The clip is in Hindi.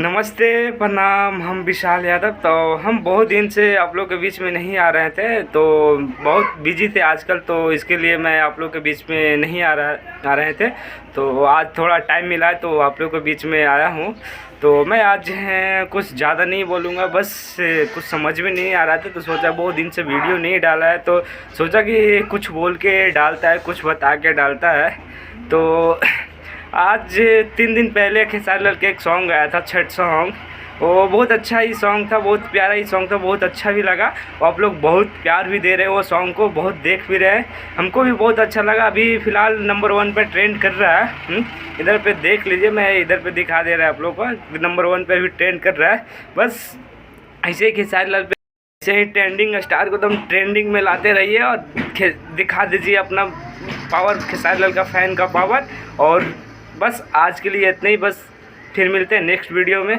नमस्ते, प्रणाम। हम विशाल यादव। तो हम बहुत दिन से आप लोग के बीच में नहीं आ रहे थे, तो बहुत बिजी थे आजकल, तो इसके लिए मैं आप लोग के बीच में नहीं आ रहे थे। तो आज थोड़ा टाइम मिला है तो आप लोग के बीच में आया हूँ। तो मैं आज कुछ ज़्यादा नहीं बोलूँगा, बस कुछ समझ में नहीं आ रहा था तो सोचा बहुत दिन से वीडियो नहीं डाला है, तो सोचा कि कुछ बोल के डालता है, कुछ बता के डालता है। तो आज 3 दिन पहले खेसारी लाल का एक सॉन्ग आया था, छठ सॉन्ग। वो बहुत अच्छा ही सॉन्ग था, बहुत प्यारा ही सॉन्ग था, बहुत अच्छा भी लगा। और आप लोग बहुत प्यार भी दे रहे हैं वो सॉन्ग को, बहुत देख भी रहे हैं। हमको भी बहुत अच्छा लगा। अभी फ़िलहाल नंबर 1 पे ट्रेंड कर रहा है। इधर पे देख लीजिए, मैं इधर पे दिखा दे रहा है आप लोग को, नंबर 1 पे भी ट्रेंड कर रहा है। बस ऐसे ही खेसारी लाल पे ऐसे ही ट्रेंडिंग स्टार को एकदम ट्रेंडिंग में लाते रहिए और दिखा दीजिए अपना पावर, खेसारी लाल का फ़ैन का पावर। और बस आज के लिए इतना ही। बस फिर मिलते हैं नेक्स्ट वीडियो में।